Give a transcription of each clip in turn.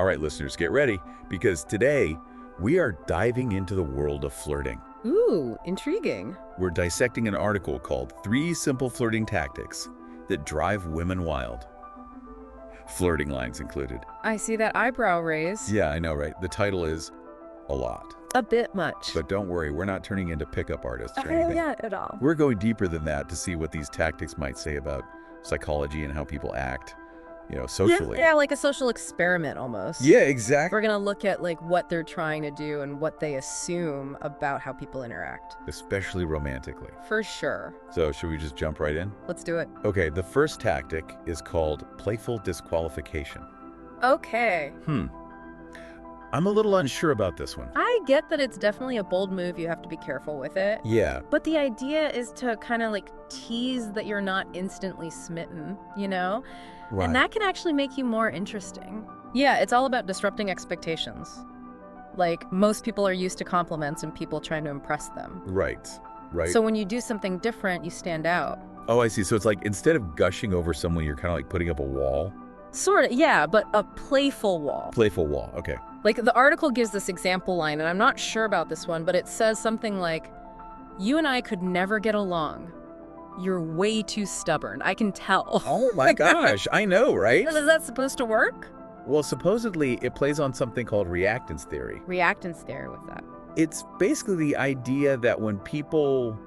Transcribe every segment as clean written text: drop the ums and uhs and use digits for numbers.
All right, listeners, get ready, because today we are diving into the world of flirting. Ooh, intriguing. We're dissecting an article called 3 Simple Flirting Tactics That Drive Women Wild. Flirting lines included. I see that eyebrow raise. Yeah, I know, right? The title is a lot. A bit much. But don't worry, we're not turning into pickup artists or Oh, anything. yeah, at all. We're going deeper than that to see what these tactics might say about psychology and how people act, socially. Yeah, like a social experiment almost. Yeah, exactly. We're going to look at like what they're trying to do and what they assume about how people interact. Especially romantically. For sure. So should we just jump right in? Let's do it. Okay, the first tactic is called playful disqualification. Okay. I'm a little unsure about this one. I get that it's definitely a bold move. You have to be careful with it. Yeah, But the idea is to kind of like tease that you're not instantly smitten, right. And that can actually make you more interesting. Yeah, it's all about disrupting expectations. Like, most people are used to compliments and people trying to impress them. Right. So when you do something different, you stand out. Oh, I see. So it's like instead of gushing over someone, you're kind of like putting up a wall. Sort of, yeah, but a playful wall. Playful wall, okay. Like, the article gives this example line, and I'm not sure about this one, but it says something like, "You and I could never get along. You're way too stubborn. I can tell." Oh my gosh, I know, right? Is that supposed to work? Well, supposedly it plays on something called reactance theory. Reactance theory with that. It's basically the idea that when people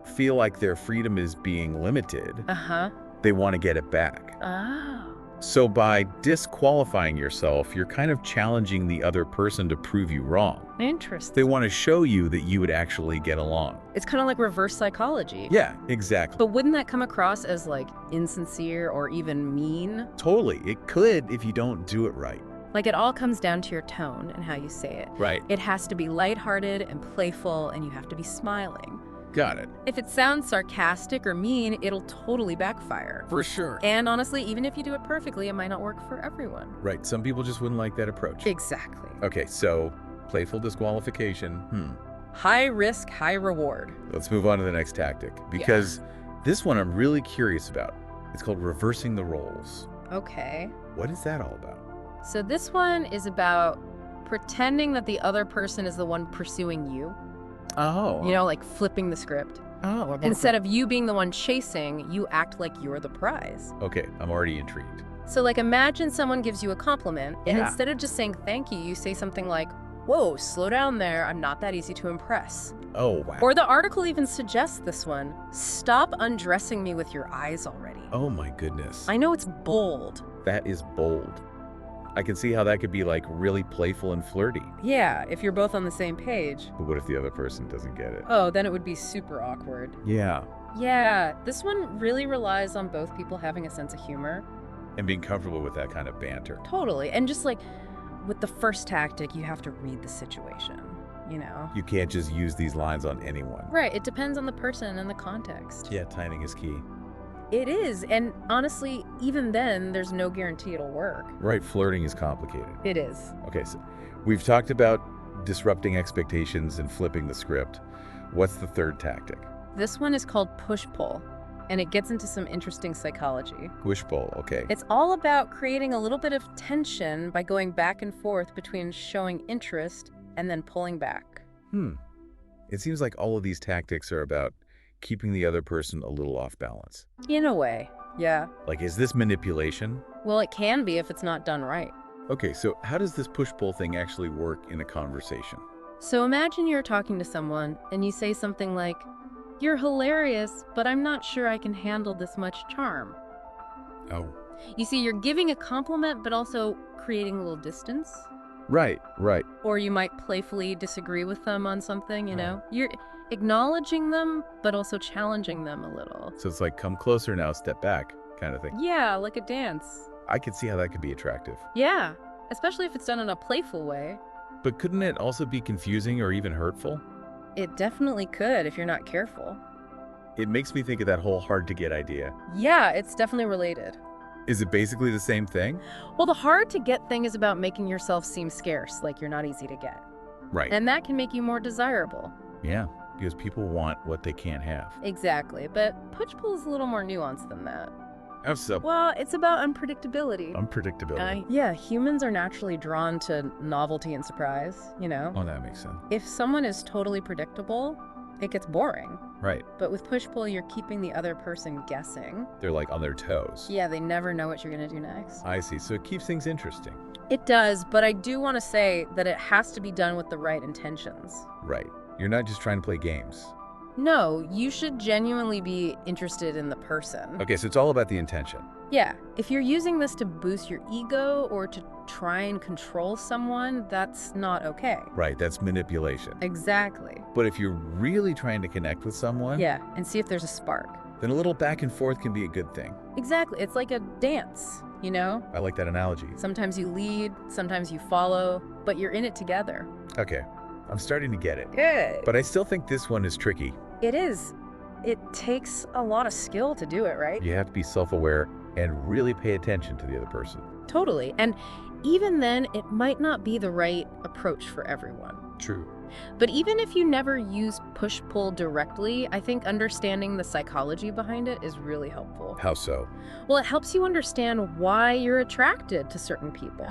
feel like their freedom is being limited, Uh-huh. they want to get it back. Oh. So by disqualifying yourself, you're kind of challenging the other person to prove you wrong. Interesting. They want to show you that you would actually get along. It's kind of like reverse psychology. Yeah, exactly. But wouldn't that come across as like insincere or even mean? Totally. It could if you don't do it right. Like, it all comes down to your tone and how you say it. Right. It has to be lighthearted and playful, and you have to be smiling. Got it. If it sounds sarcastic or mean, it'll totally backfire. For sure. And honestly, even if you do it perfectly, it might not work for everyone. Right. Some people just wouldn't like that approach. Exactly. Okay, so playful disqualification. High risk, high reward. Let's move on to the next tactic, because this one I'm really curious about. It's called reversing the roles. Okay. What is that all about? So this one is about pretending that the other person is the one pursuing you. Oh. Like flipping the script. Oh. Instead of you being the one chasing, you act like you're the prize. Okay, I'm already intrigued. So like, imagine someone gives you a compliment, and Yeah. instead of just saying thank you, you say something like, "Whoa, slow down there, I'm not that easy to impress." Oh, wow. Or the article even suggests this one, "Stop undressing me with your eyes already." Oh my goodness. I know it's bold. That is bold. I can see how that could be like really playful and flirty. Yeah, if you're both on the same page. But what if the other person doesn't get it? Oh, then it would be super awkward. Yeah. Yeah, this one really relies on both people having a sense of humor. And being comfortable with that kind of banter. Totally. And just like with the first tactic, you have to read the situation, You can't just use these lines on anyone. Right, it depends on the person and the context. Yeah, timing is key. It is, and honestly, even then, there's no guarantee it'll work. Right, flirting is complicated. It is. Okay, so we've talked about disrupting expectations and flipping the script. What's the third tactic? This one is called push-pull, and it gets into some interesting psychology. Push-pull, okay. It's all about creating a little bit of tension by going back and forth between showing interest and then pulling back. It seems like all of these tactics are about keeping the other person a little off balance. In a way, yeah. Like, is this manipulation? Well, it can be if it's not done right. Okay, so how does this push-pull thing actually work in a conversation? So imagine you're talking to someone and you say something like, "You're hilarious, but I'm not sure I can handle this much charm." Oh. You see, you're giving a compliment, but also creating a little distance. Right. Or you might playfully disagree with them on something, You're acknowledging them, but also challenging them a little. So it's like, come closer now, step back kind of thing. Yeah, like a dance. I could see how that could be attractive. Yeah, especially if it's done in a playful way. But couldn't it also be confusing or even hurtful? It definitely could if you're not careful. It makes me think of that whole hard to get idea. Yeah, it's definitely related. Is it basically the same thing? Well, the hard to get thing is about making yourself seem scarce, like you're not easy to get. Right. And that can make you more desirable. Yeah, because people want what they can't have. Exactly, but push-pull is a little more nuanced than that. How so? Well, it's about unpredictability. Unpredictability. Yeah, humans are naturally drawn to novelty and surprise, you know? Oh, that makes sense. If someone is totally predictable, it gets boring. Right. But with push-pull, you're keeping the other person guessing. They're like on their toes. Yeah, they never know what you're gonna do next. I see. So it keeps things interesting. It does, but I do want to say that it has to be done with the right intentions. Right. You're not just trying to play games. No, you should genuinely be interested in the person. Okay, so it's all about the intention. Yeah, if you're using this to boost your ego or to try and control someone, that's not okay. Right, that's manipulation. Exactly. But if you're really trying to connect with someone, Yeah, and see if there's a spark. then a little back and forth can be a good thing. Exactly. It's like a dance, you know? I like that analogy. Sometimes you lead, sometimes you follow, but you're in it together. Okay, I'm starting to get it. Good. But I still think this one is tricky. It is. It takes a lot of skill to do it, right? You have to be self-aware and really pay attention to the other person. Totally. And even then, it might not be the right approach for everyone. True. But even if you never use push-pull directly, I think understanding the psychology behind it is really helpful. How so? Well, it helps you understand why you're attracted to certain people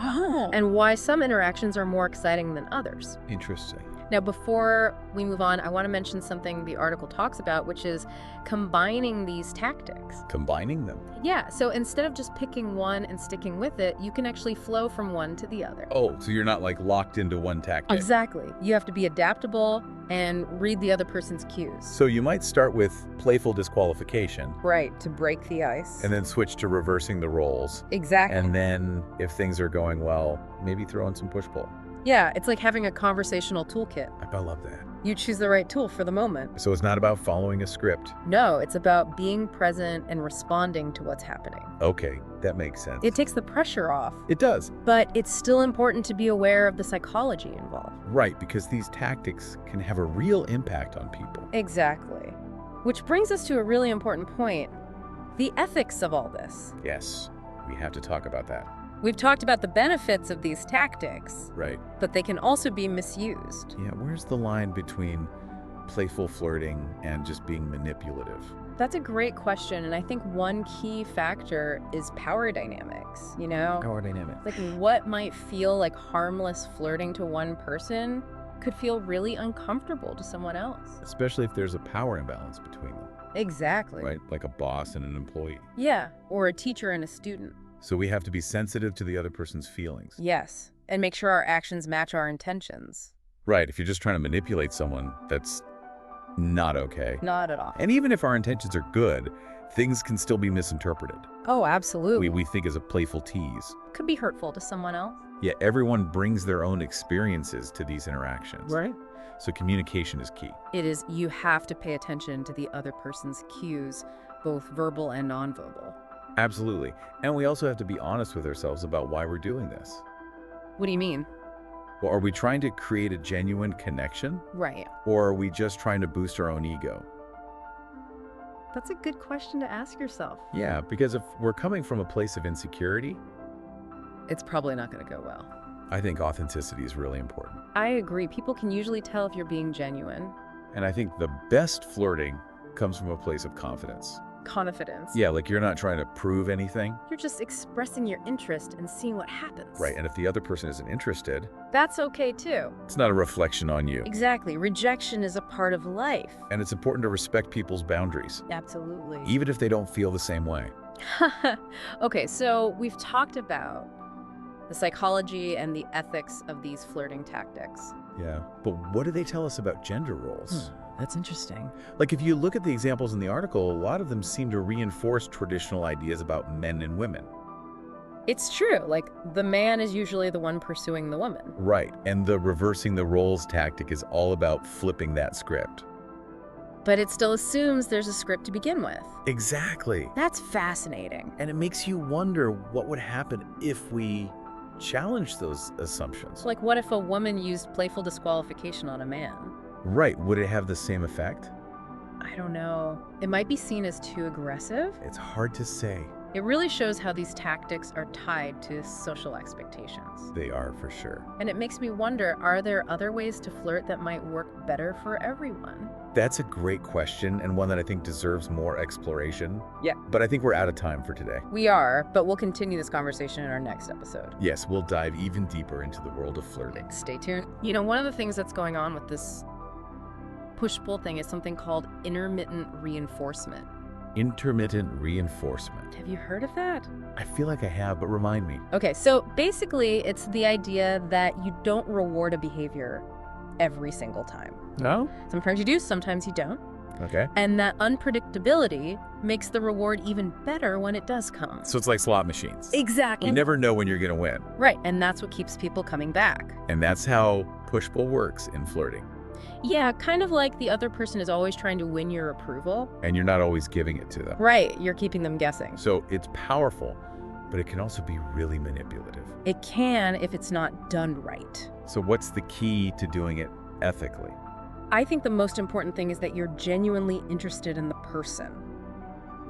and why some interactions are more exciting than others. Interesting. Now, before we move on, I want to mention something the article talks about, which is combining these tactics. Combining them. Yeah, so instead of just picking one and sticking with it, you can actually flow from one to the other. Oh, so you're not like locked into one tactic. Exactly. You have to be adaptable and read the other person's cues. So you might start with playful disqualification Right, to break the ice. and then switch to reversing the roles. Exactly. And then if things are going well, maybe throw in some push-pull. Yeah, it's like having a conversational toolkit. I love that. You choose the right tool for the moment. So it's not about following a script. No, it's about being present and responding to what's happening. Okay, that makes sense. It takes the pressure off, It does. but it's still important to be aware of the psychology involved. Right, because these tactics can have a real impact on people. Exactly. Which brings us to a really important point, the ethics of all this. Yes, we have to talk about that. We've talked about the benefits of these tactics, Right. but they can also be misused. Yeah, where's the line between playful flirting and just being manipulative? That's a great question, and I think one key factor is power dynamics, you know? Power dynamic. Like what might feel like harmless flirting to one person could feel really uncomfortable to someone else. Especially if there's a power imbalance between them, Exactly. right? Like a boss and an employee. Yeah, or a teacher and a student. So we have to be sensitive to the other person's feelings. Yes, and make sure our actions match our intentions. Right, if you're just trying to manipulate someone, that's not okay. Not at all. And even if our intentions are good, things can still be misinterpreted. Oh, absolutely. We think as a playful tease. Could be hurtful to someone else. Yet everyone brings their own experiences to these interactions. Right. So communication is key. It is, you have to pay attention to the other person's cues, both verbal and nonverbal. Absolutely. And we also have to be honest with ourselves about why we're doing this. What do you mean? Well, are we trying to create a genuine connection? Right. Or are we just trying to boost our own ego? That's a good question to ask yourself. Yeah, because if we're coming from a place of insecurity, It's probably not going to go well. I think authenticity is really important. I agree. People can usually tell if you're being genuine. And I think the best flirting comes from a place of confidence. Confidence. Yeah, like you're not trying to prove anything. You're just expressing your interest and seeing what happens. Right, and if the other person isn't interested, That's okay too. it's not a reflection on you. Exactly. Rejection is a part of life. And it's important to respect people's boundaries, Absolutely. even if they don't feel the same way. Okay, so we've talked about the psychology and the ethics of these flirting tactics. Yeah, but what do they tell us about gender roles? That's interesting. Like if you look at the examples in the article, a lot of them seem to reinforce traditional ideas about men and women. It's true. Like, the man is usually the one pursuing the woman. Right, and the reversing the roles tactic is all about flipping that script. But it still assumes there's a script to begin with. Exactly. That's fascinating. And it makes you wonder what would happen if we challenge those assumptions. Like, what if a woman used playful disqualification on a man? Right, would it have the same effect? I don't know. It might be seen as too aggressive. It's hard to say. It really shows how these tactics are tied to social expectations. They are for sure. And it makes me wonder, are there other ways to flirt that might work better for everyone? That's a great question, and one that I think deserves more exploration. Yeah. But I think we're out of time for today. We are, but we'll continue this conversation in our next episode. Yes, we'll dive even deeper into the world of flirting. Stay tuned. You know, one of the things that's going on with this push-pull thing is something called intermittent reinforcement. Intermittent reinforcement. Have you heard of that? I feel like I have, but remind me. Okay, so basically it's the idea that you don't reward a behavior every single time. No? Sometimes you do, sometimes you don't. Okay. And that unpredictability makes the reward even better when it does come. So it's like slot machines. Exactly. You never know when you're going to win. Right, and that's what keeps people coming back. And that's how push-pull works in flirting. Yeah, kind of like the other person is always trying to win your approval. And you're not always giving it to them. Right, you're keeping them guessing. So it's powerful, but it can also be really manipulative. It can if it's not done right. So what's the key to doing it ethically? I think the most important thing is that you're genuinely interested in the person.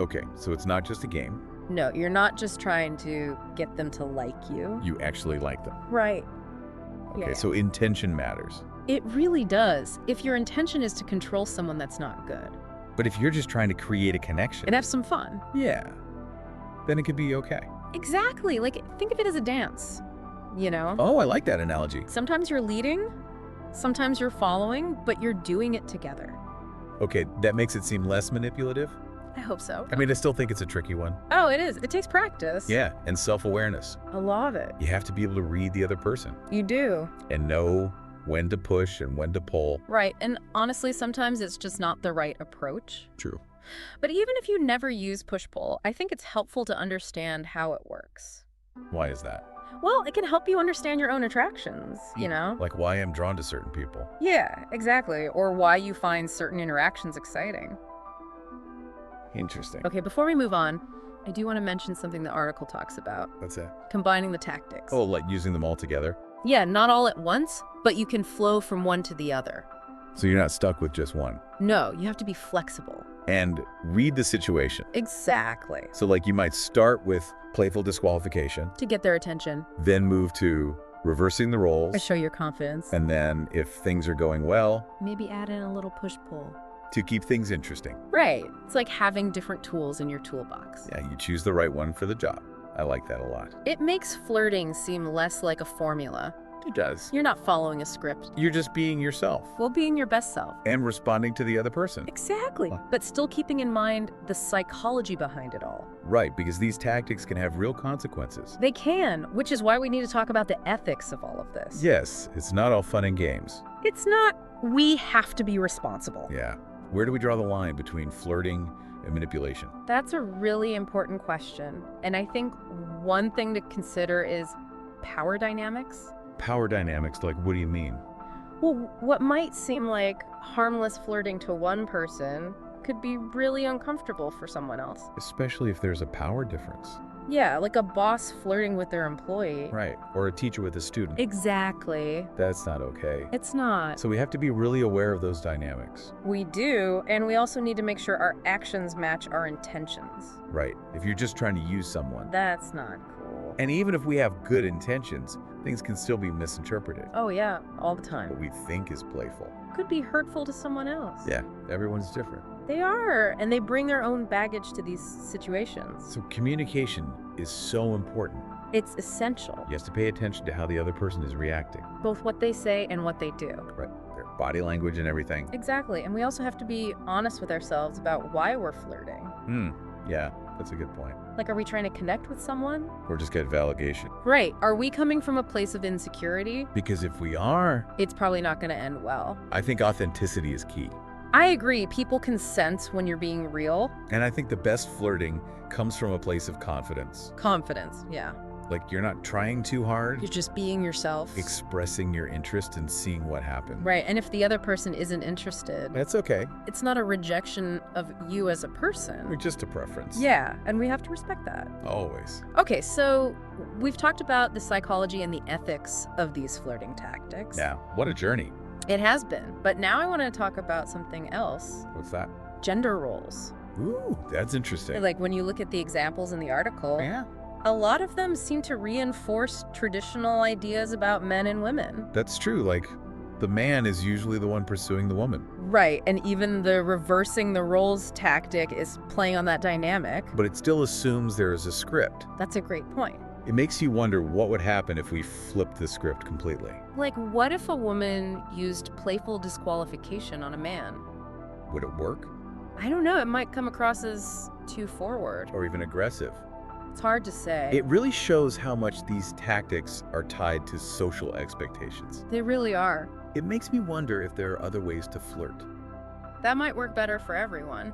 Okay, so it's not just a game. No, you're not just trying to get them to like you. You actually like them. Right. Okay, Yeah. so intention matters. It really does. If your intention is to control someone, that's not good. But if you're just trying to create a connection, And have some fun. yeah, then it could be okay. Exactly. Like, think of it as a dance, you know? Oh, I like that analogy. Sometimes you're leading, sometimes you're following, but you're doing it together. Okay, that makes it seem less manipulative. I hope so. I mean, I still think it's a tricky one. Oh, it is. It takes practice. Yeah, and self-awareness. A lot of it. You have to be able to read the other person You do. and know when to push and when to pull. Right. And honestly, sometimes it's just not the right approach. True. But even if you never use push-pull, I think it's helpful to understand how it works. Why is that? Well, it can help you understand your own attractions, you know? Like why I'm drawn to certain people. Yeah, exactly. Or why you find certain interactions exciting. Interesting. Okay, before we move on, I do want to mention something the article talks about. What's that? Combining the tactics. Oh, like using them all together? Yeah, not all at once, but you can flow from one to the other. So you're not stuck with just one. No, you have to be flexible. And read the situation. Exactly. So like you might start with playful disqualification, To get their attention. then move to reversing the Or roles, show your confidence. and then if things are going well, Maybe add in a little push-pull. to keep things interesting. Right. It's like having different tools in your toolbox. Yeah, you choose the right one for the job. I like that a lot. It makes flirting seem less like a formula. It does. You're not following a script. You're just being yourself Well, being your best self. and responding to the other person. Exactly. But still keeping in mind the psychology behind it all. Right, because these tactics can have real consequences. They can, which is why we need to talk about the ethics of all of this. Yes, it's not all fun and games. It's not, we have to be responsible. Yeah. Where do we draw the line between flirting and manipulation? That's a really important question. And I think one thing to consider is power dynamics. Power dynamics, like what do you mean? Well, what might seem like harmless flirting to one person could be really uncomfortable for someone else. Especially if there's a power difference. Yeah, like a boss flirting with their employee. Right, or a teacher with a student. Exactly. That's not okay. It's not. So we have to be really aware of those dynamics. We do, and we also need to make sure our actions match our intentions. Right, if you're just trying to use someone. That's not cool. And even if we have good intentions, things can still be misinterpreted. Oh yeah, all the What time. we think is playful. Could be hurtful to someone else. Yeah, everyone's different. They are, and they bring their own baggage to these situations. So communication is so important. It's essential, You have to pay attention to how the other person is reacting. both what they say and what they do. Right, their body language and everything. Exactly, and we also have to be honest with ourselves about why we're flirting. Yeah, that's a good point. Like, are we trying to connect with someone? Or just get validation. Right, are we coming from a place of insecurity? Because if we are, It's probably not going to end well. I think authenticity is key. I agree, people can sense when you're being real. And I think the best flirting comes from a place of confidence. Confidence, yeah. Like you're not trying too hard, You're just being yourself. expressing your interest and seeing what happens. Right, and if the other person isn't interested, That's okay. it's not a rejection of you as a Or person. just a preference. Yeah, and we have to respect that. Always. Okay, so we've talked about the psychology and the ethics of these flirting tactics. Yeah, what a journey. It has been, but now I want to talk about something else. What's that? Gender roles. Ooh, that's interesting. Like when you look at the examples in the article, Yeah, a lot of them seem to reinforce traditional ideas about men and women. that's true. Like, the man is usually the one pursuing the woman. Right, and even the reversing the roles tactic is playing on that dynamic. But it still assumes there is a script. That's a great point. It makes you wonder what would happen if we flipped the script completely. Like, what if a woman used playful disqualification on a man? Would it work? I don't know, it might come across as too forward. Or even aggressive? It's hard to say. It really shows how much these tactics are tied to social expectations. They really are. It makes me wonder if there are other ways to flirt. That might work better for everyone.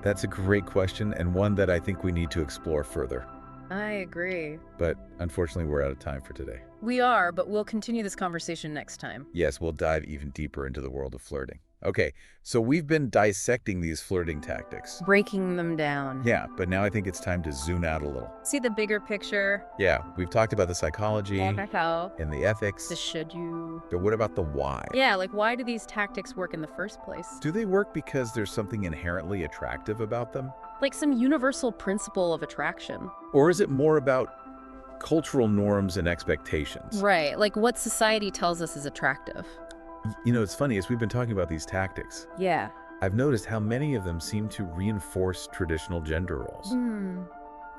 That's a great question, and one that I think we need to explore further. I agree. But unfortunately, we're out of time for today. We are, but we'll continue this conversation next time. Yes, we'll dive even deeper into the world of flirting. Okay, so we've been dissecting these flirting tactics. Breaking them down. Yeah, but now I think it's time to zoom out a little. See the bigger picture. Yeah, we've talked about the psychology How? and the ethics, The should you. but what about the why? Yeah, like why do these tactics work in the first place? Do they work because there's something inherently attractive about them? Like some universal principle of attraction. Or is it more about cultural norms and expectations? Right, like what society tells us is attractive. You know, it's funny, as we've been talking about these tactics, Yeah. I've noticed how many of them seem to reinforce traditional gender roles,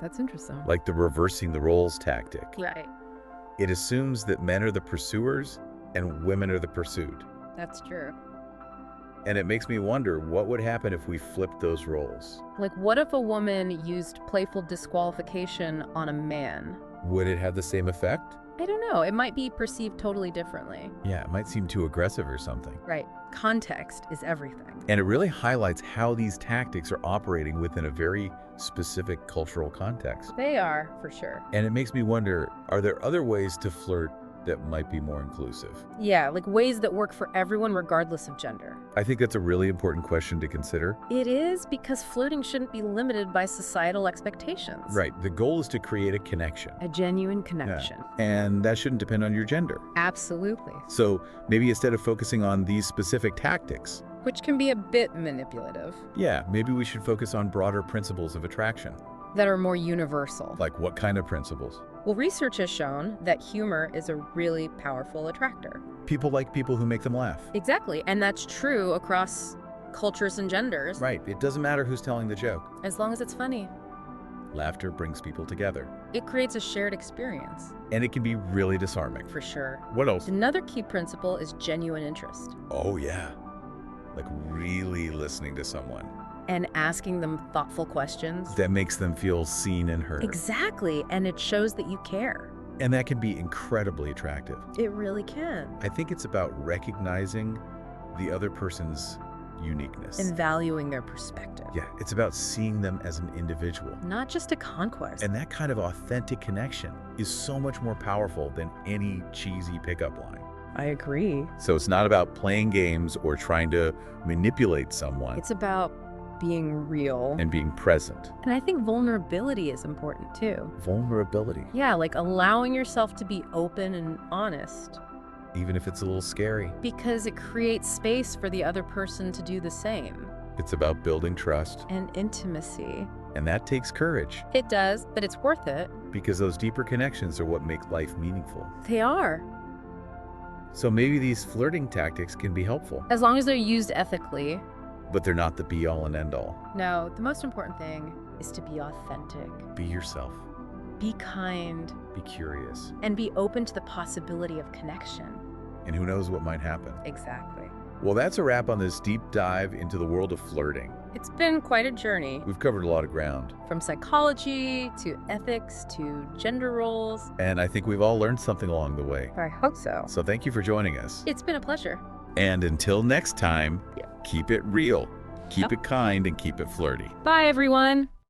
That's interesting. like the reversing the roles tactic. Right, It assumes that men are the pursuers and women are the pursued. that's true. And it makes me wonder what would happen if we flipped those roles. Like what if a woman used playful disqualification on a man? Would it have the same effect? I don't know, it might be perceived totally differently. Yeah, it might seem too aggressive or something. Right, context is everything. And it really highlights how these tactics are operating within a very specific cultural context. They are, for sure. And it makes me wonder, are there other ways to flirt that might be more inclusive? Yeah, like ways that work for everyone regardless of gender. I think that's a really important question to consider. It is because flirting shouldn't be limited by societal expectations. Right, the goal is to create a connection. A genuine connection. And that shouldn't depend on your gender. Absolutely. So maybe instead of focusing on these specific tactics, Which can be a bit manipulative. yeah, maybe we should focus on broader principles of attraction. That are more universal. Like what kind of principles? Well, research has shown that humor is a really powerful attractor. People like people who make them laugh. Exactly, and that's true across cultures and genders. Right, it doesn't matter who's telling the joke. As long as it's funny. Laughter brings people together. It creates a shared experience, And it can be really disarming. for sure. What else? Another key principle is genuine interest. Oh yeah, like really listening to someone. And asking them thoughtful questions. That makes them feel seen and heard. Exactly, and it shows that you care. And that can be incredibly attractive. It really can. I think it's about recognizing the other person's uniqueness. And valuing their perspective. Yeah, it's about seeing them as an individual. Not just a conquest. And that kind of authentic connection is so much more powerful than any cheesy pickup line. I agree. So it's not about playing games or trying to manipulate someone. It's about being real. And being present. And I think vulnerability is important too. Vulnerability. Yeah, like allowing yourself to be open and honest. Even if it's a little scary. Because it creates space for the other person to do the same. It's about building trust. And intimacy. And that takes courage. It does, but it's worth it. Because those deeper connections are what make life meaningful. They are. So maybe these flirting tactics can be helpful. As long as they're used ethically. But they're not the be-all and end-all. No, the most important thing is to be authentic. Be yourself. Be kind. Be curious. And be open to the possibility of connection. And who knows what might happen. Exactly. Well, that's a wrap on this deep dive into the world of flirting. It's been quite a journey. We've covered a lot of ground. From psychology to ethics to gender roles. And I think we've all learned something along the way. I hope so. So thank you for joining us. It's been a pleasure. And until next time, keep it real, keep it kind, and keep it flirty. Bye, everyone.